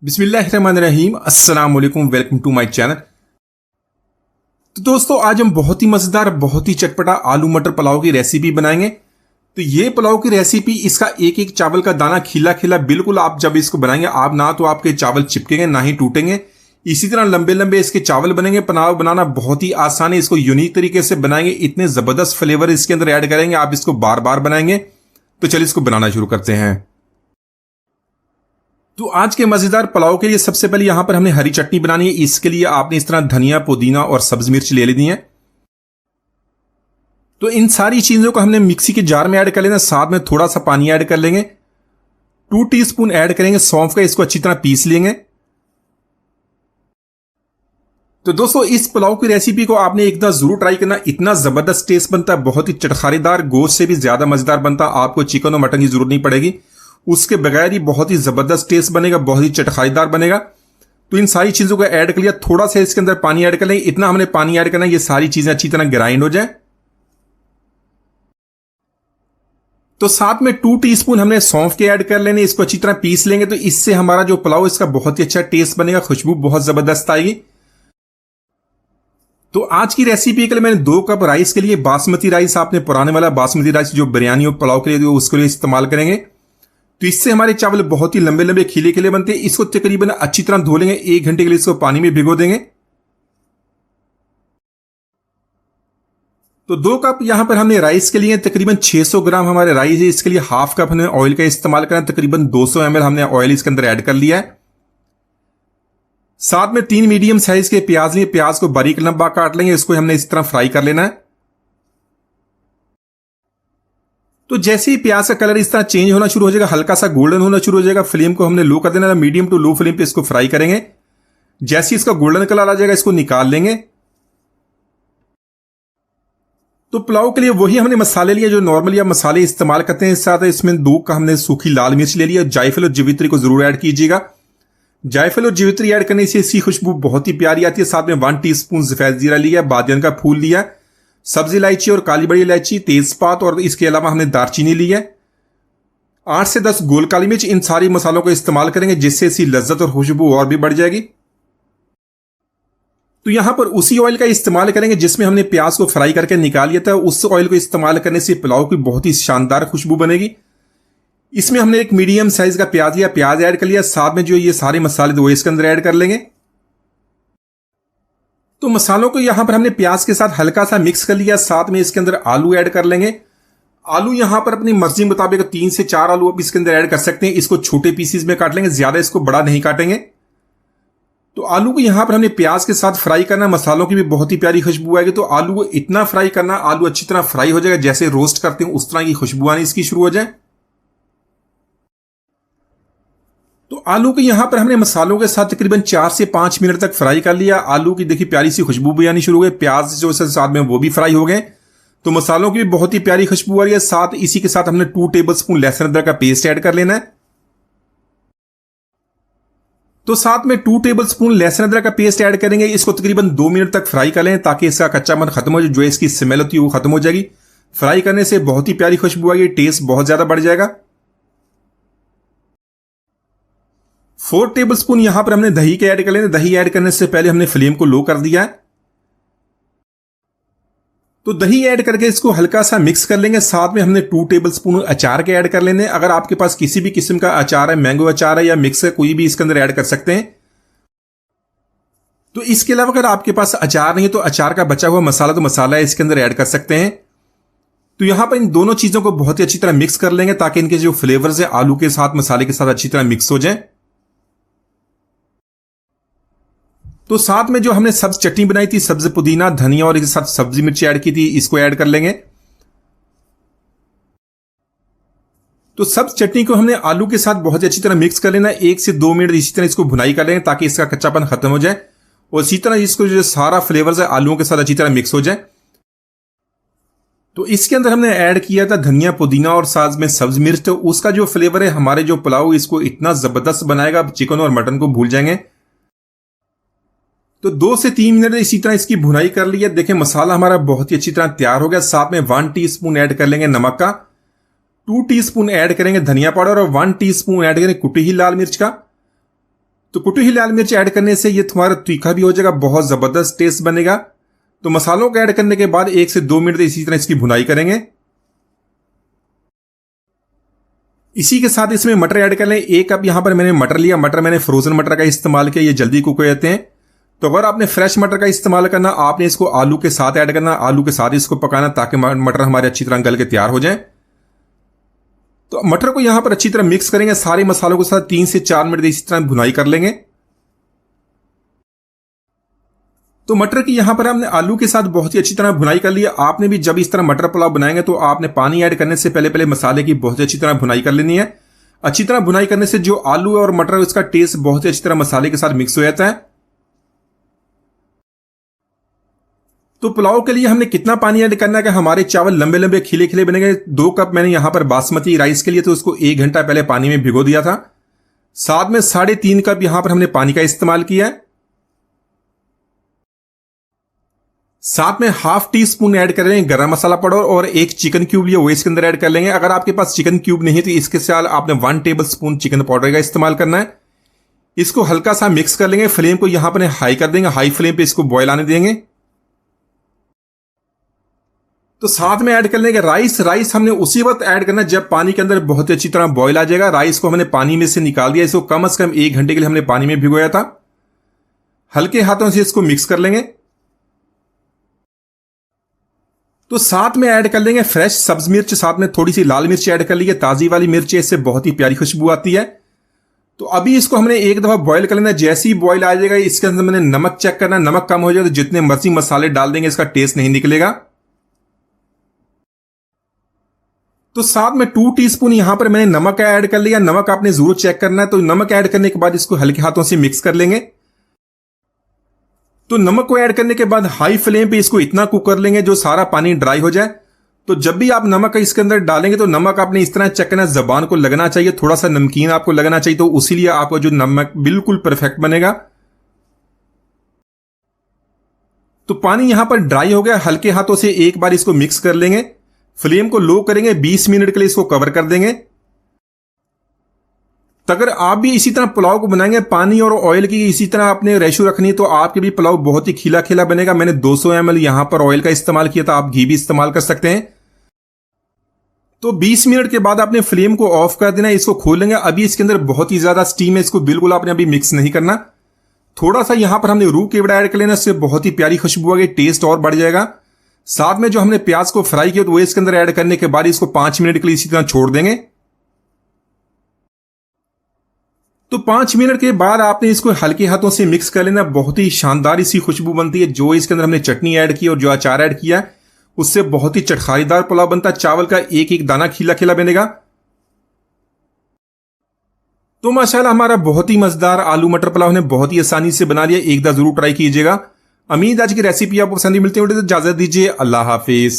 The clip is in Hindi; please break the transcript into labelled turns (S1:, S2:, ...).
S1: बिस्मिल्लाहिर्रहमानिर्रहीम। अस्सलाम वालेकुम, वेलकम टू माय चैनल। तो दोस्तों, आज हम बहुत ही मजेदार, बहुत ही चटपटा आलू मटर पुलाव की रेसिपी बनाएंगे। तो ये पुलाव की रेसिपी, इसका एक एक चावल का दाना खिला खिला बिल्कुल आप जब इसको बनाएंगे, आप ना तो आपके चावल चिपकेंगे ना ही टूटेंगे। इसी तरह लंबे लंबे इसके चावल बनेंगे। पुलाव बनाना बहुत ही आसान है, इसको यूनिक तरीके से बनाएंगे, इतने जबरदस्त फ्लेवर इसके अंदर ऐड करेंगे, आप इसको बार बार बनाएंगे। तो चलिए इसको बनाना शुरू करते हैं। तो आज के मजेदार पुलाव के लिए सबसे पहले यहां पर हमने हरी चटनी बनानी है। इसके लिए आपने इस तरह धनिया, पुदीना और सब्ज मिर्च ले लेनी है। तो इन सारी चीजों को हमने मिक्सी के जार में ऐड कर लेना। साथ में थोड़ा सा पानी ऐड कर लेंगे। 2 टीस्पून ऐड करेंगे सौंफ का, इसको अच्छी तरह पीस लेंगे। तो दोस्तों, इस पुलाव की रेसिपी को आपने एक बार जरूर ट्राई करना, इतना जबरदस्त टेस्ट बनता है, बहुत ही चटखारेदार, गोश्त से भी ज्यादा मजेदार बनता है। आपको चिकन और मटन की जरूरत नहीं पड़ेगी, उसके बगैर ही बहुत ही जबरदस्त टेस्ट बनेगा, बहुत ही चटखारीदार बनेगा। तो इन सारी चीजों को ऐड कर लिया। थोड़ा सा इसके अंदर पानी ऐड कर लेंगे, इतना हमने पानी ऐड करना है ये सारी चीजें अच्छी तरह ग्राइंड हो जाए। तो साथ में 2 टीस्पून हमने सौंफ के ऐड कर लेने, इसको अच्छी तरह पीस लेंगे। तो इससे हमारा जो पुलाव इसका बहुत ही अच्छा टेस्ट बनेगा, खुशबू बहुत जबरदस्त आएगी। तो आज की रेसिपी के लिए मैंने 2 कप राइस के लिए बासमती राइस, आपने पुराने वाला बासमती राइस जो बिरयानी और पुलाव के लिए उसके लिए इस्तेमाल करेंगे। तो इससे हमारे चावल बहुत ही लंबे लंबे खिले खिले बनते हैं। इसको तकरीबन अच्छी तरह धो लेंगे, 1 घंटे के लिए इसको पानी में भिगो देंगे। तो 2 कप यहां पर हमने राइस के लिए तकरीबन 600 ग्राम हमारे राइस है। इसके लिए हाफ कप हमने ऑयल का इस्तेमाल करना, तकरीबन 200 ml हमने ऑयल इसके अंदर ऐड कर लिया है। साथ में 3 मीडियम साइज के प्याज लिए, प्याज को बारीक लंबा काट लेंगे, इसको हमने इस तरह फ्राई कर लेना है। तो जैसे ही प्याज का कलर इस तरह चेंज होना शुरू हो जाएगा, हल्का सा गोल्डन होना शुरू हो जाएगा, फ्लेम को हमने लो कर देना, मीडियम टू लो फ्लेम पे इसको फ्राई करेंगे। जैसे इसका गोल्डन कलर आ जाएगा, इसको निकाल लेंगे। तो पुलाव के लिए वही हमने मसाले लिए जो नॉर्मली आप मसाले इस्तेमाल करते हैं। साथ इसमें 2 का हमने सूखी लाल मिर्च ले लिया। जायफल और जवित्री को जरूर ऐड कीजिएगा। जायफल और जवित्री ऐड करने से इसकी खुशबू बहुत ही प्यारी आती है। साथ में 1 टीस्पून सफेद जीरा लिया, बादियान का फूल लिया, सब्जी इलायची और काली बड़ी इलायची, तेजपात और इसके अलावा हमने दालचीनी ली है। 8 से 10 गोल काली मिर्च। इन सारी मसालों को इस्तेमाल करेंगे जिससे इसकी लज्जत और खुशबू और भी बढ़ जाएगी। तो यहां पर उसी ऑयल का इस्तेमाल करेंगे जिसमें हमने प्याज को फ्राई करके निकाल लिया था। उस ऑयल को इस्तेमाल करने से पुलाव की बहुत ही शानदार खुशबू बनेगी। इसमें हमने एक मीडियम साइज का प्याज लिया, प्याज ऐड कर लिया। साथ में जो ये सारे मसाले वो इसके अंदर ऐड कर लेंगे। तो मसालों को यहां पर हमने प्याज के साथ हल्का सा मिक्स कर लिया। साथ में इसके अंदर आलू ऐड कर लेंगे। आलू यहां पर अपनी मर्जी मुताबिक 3 से 4 आलू आप इसके अंदर ऐड कर सकते हैं। इसको छोटे पीसेस में काट लेंगे, ज्यादा इसको बड़ा नहीं काटेंगे। तो आलू को यहां पर हमने प्याज के साथ फ्राई करना, मसालों की भी बहुत ही प्यारी खुशबू आएगी। तो आलू को इतना फ्राई करना, आलू अच्छी तरह फ्राई हो जाएगा, जैसे रोस्ट करते हैं उस तरह की खुशबू आनी इसकी शुरू हो जाए। तो आलू को यहां पर हमने मसालों के साथ तकरीबन 4 से 5 मिनट तक फ्राई कर लिया। आलू की देखिए प्यारी सी खुशबू भी आनी शुरू हो गई, प्याज जो साथ में वो भी फ्राई हो गए। तो मसालों की भी बहुत ही प्यारी खुशबू आ रही है। साथ इसी के साथ हमने 2 टेबलस्पून लहसुन अदरक का पेस्ट ऐड कर लेना है। तो साथ में 2 टेबलस्पून लहसुन अदरक का पेस्ट ऐड करेंगे। इसको तकरीबन 2 मिनट तक फ्राई कर लें ताकि इसका कच्चापन खत्म हो जाए, जो इसकी स्मेल होती है वो खत्म हो जाएगी। फ्राई करने से बहुत ही प्यारी खुशबू आएगी, टेस्ट बहुत ज्यादा बढ़ जाएगा। 4 टेबलस्पून यहां पर हमने दही के ऐड कर लेंगे। दही ऐड करने से पहले हमने फ्लेम को लो कर दिया है। तो दही ऐड करके इसको हल्का सा मिक्स कर लेंगे। साथ में हमने 2 टेबलस्पून अचार के ऐड कर लेने। अगर आपके पास किसी भी किस्म का अचार है, मैंगो अचार है या मिक्स है, कोई भी इसके अंदर ऐड कर सकते हैं। तो इसके अलावा अगर आपके पास अचार नहीं है तो अचार का बचा हुआ मसाला, तो मसाला इसके अंदर ऐड कर सकते हैं। तो यहां पर इन दोनों चीजों को बहुत ही अच्छी तरह मिक्स कर लेंगे ताकि इनके जो फ्लेवर्स है आलू के साथ, मसाले के साथ अच्छी तरह मिक्स हो जाए। तो साथ में जो हमने सब्ज चटनी बनाई थी, सब्ज पुदीना, धनिया और इसके साथ सब्जी मिर्ची ऐड की थी, इसको ऐड कर लेंगे। तो सब्ज चटनी को हमने आलू के साथ बहुत अच्छी तरह मिक्स कर लेना। 1 से 2 मिनट इसी तरह इसको भुनाई कर लेंगे ताकि इसका कच्चापन खत्म हो जाए और इसी तरह इसको जो सारा फ्लेवर्स है आलूओं के साथ अच्छी तरह मिक्स हो जाए। तो इसके अंदर हमने ऐड किया था धनिया, पुदीना और साथ में सब्ज मिर्च। तो उसका जो फ्लेवर है हमारे जो पुलाव इसको इतना जबरदस्त बनाएगा, चिकन और मटन को भूल जाएंगे। तो 2 से 3 मिनट इसी तरह इसकी भुनाई कर लिया। देखें मसाला हमारा बहुत ही अच्छी तरह तैयार हो गया। साथ में 1 टीस्पून ऐड कर लेंगे नमक का, 2 टीस्पून ऐड करेंगे धनिया पाउडर और 1 टीस्पून ऐड करेंगे कुटी हुई लाल मिर्च का। तो कुटी हुई लाल मिर्च ऐड करने से ये तुम्हारा तीखा भी हो जाएगा, बहुत जबरदस्त टेस्ट बनेगा। तो मसालों को ऐड करने के बाद 1 से 2 मिनट इसी तरह इसकी भुनाई करेंगे। इसी के साथ इसमें मटर ऐड कर लें। 1 कप यहां पर मैंने मटर लिया। मटर मैंने फ्रोजन मटर का इस्तेमाल किया, ये जल्दी कुक हो जाते हैं। तो अगर आपने फ्रेश मटर का इस्तेमाल करना, आपने इसको आलू के साथ ऐड करना, आलू के साथ इसको पकाना ताकि मटर हमारे अच्छी तरह गल के तैयार हो जाए। तो मटर को यहां पर अच्छी तरह मिक्स करेंगे, सारे मसालों के साथ 3 से 4 मिनट इसी तरह भुनाई कर लेंगे। तो मटर की यहां पर हमने आलू के साथ बहुत ही अच्छी तरह भुनाई कर ली है। आपने भी जब इस तरह मटर पुलाव बनाएंगे तो आपने पानी ऐड करने से पहले मसाले की बहुत ही अच्छी तरह भुनाई कर लेनी है। अच्छी तरह भुनाई करने से जो आलू और मटर है उसका टेस्ट बहुत ही अच्छी तरह मसाले के साथ मिक्स हो जाता है। तो पुलाव के लिए हमने कितना पानी ऐड करना है कि हमारे चावल लंबे लंबे खिले खिले बनेंगे। 2 कप मैंने यहां पर बासमती राइस के लिए तो उसको 1 घंटा पहले पानी में भिगो दिया था। साथ में 3.5 कप यहां पर हमने पानी का इस्तेमाल किया है। साथ में ½ टी स्पून ऐड कर लेंगे गरम मसाला पाउडर और 1 चिकन क्यूब लिया वो इसके अंदर ऐड कर लेंगे। अगर आपके पास चिकन क्यूब नहीं है तो इसके साथ आपने 1 टेबल स्पून चिकन पाउडर का इस्तेमाल करना है। इसको हल्का सा मिक्स कर लेंगे। फ्लेम को यहां पर हाई कर देंगे, हाई फ्लेम पे इसको बॉयल आने देंगे। तो साथ में ऐड कर लेंगे राइस। राइस हमने उसी वक्त ऐड करना जब पानी के अंदर बहुत ही अच्छी तरह बॉयल आ जाएगा। राइस को हमने पानी में से निकाल दिया, इसको कम से कम 1 घंटे के लिए हमने पानी में भिगोया था। हल्के हाथों से इसको मिक्स कर लेंगे। तो साथ में ऐड कर लेंगे फ्रेश सब्ज मिर्च, साथ में थोड़ी सी लाल मिर्च ऐड कर ली है, ताजी वाली मिर्च है, इससे बहुत ही प्यारी खुशबू आती है। तो अभी इसको हमने एक दफा बॉयल कर लेना। जैसे ही बॉयल आ जाएगा इसके अंदर मैंने नमक चेक करना, नमक कम हो जाए तो जितने मर्जी मसाले डाल देंगे इसका टेस्ट नहीं निकलेगा। तो साथ में 2 टीस्पून यहां पर मैंने नमक ऐड कर लिया। नमक आपने जरूर चेक करना है। तो नमक ऐड करने के बाद इसको हल्के हाथों से मिक्स कर लेंगे। तो नमक को ऐड करने के बाद हाई फ्लेम पे इसको इतना कुक कर लेंगे जो सारा पानी ड्राई हो जाए। तो जब भी आप नमक इसके अंदर डालेंगे तो नमक आपने इस तरह चेक करना, जबान को लगना चाहिए, थोड़ा सा नमकीन आपको लगना चाहिए, तो उसीलिए आपको जो नमक बिल्कुल परफेक्ट बनेगा। तो पानी यहां पर ड्राई हो गया। हल्के हाथों से एक बार इसको मिक्स कर लेंगे। फ्लेम को लो करेंगे, 20 मिनट के लिए इसको कवर कर देंगे। तो अगर आप भी इसी तरह पुलाव को बनाएंगे, पानी और ऑयल की इसी तरह आपने रेशो रखनी है, तो आपके भी पुलाव बहुत ही खिला खिला बनेगा। मैंने 200 ml यहां पर ऑयल का इस्तेमाल किया था, आप घी भी इस्तेमाल कर सकते हैं। तो 20 मिनट के बाद आपने फ्लेम को ऑफ कर देना है। इसको खोलेंगे। अभी इसके अंदर बहुत ही ज्यादा स्टीम है, इसको बिल्कुल आपने अभी मिक्स नहीं करना। थोड़ा सा यहां पर हमने रूह केवड़ा ऐड कर लेना, इससे बहुत ही प्यारी खुशबू आ गई, टेस्ट और बढ़ जाएगा। साथ में जो हमने प्याज को फ्राई किया तो वो इसके अंदर ऐड करने के बाद इसको 5 मिनट के लिए इसी तरह छोड़ देंगे। तो 5 मिनट के बाद आपने इसको हल्के हाथों से मिक्स कर लेना। बहुत ही शानदार इसी खुशबू बनती है। जो इसके अंदर हमने चटनी ऐड की और जो अचार ऐड किया उससे बहुत ही चटखारीदार पुलाव बनता है। चावल का एक एक दाना खिला खिला बनेगा। तो माशाल्लाह हमारा बहुत ही मजेदार आलू मटर पुलाव ने बहुत ही आसानी से बना लिया। एक बार जरूर ट्राई कीजिएगा। उम्मीद आज की रेसिपी आपको पसंद मिलती है। इजाजत दीजिए, अल्लाह हाफिज।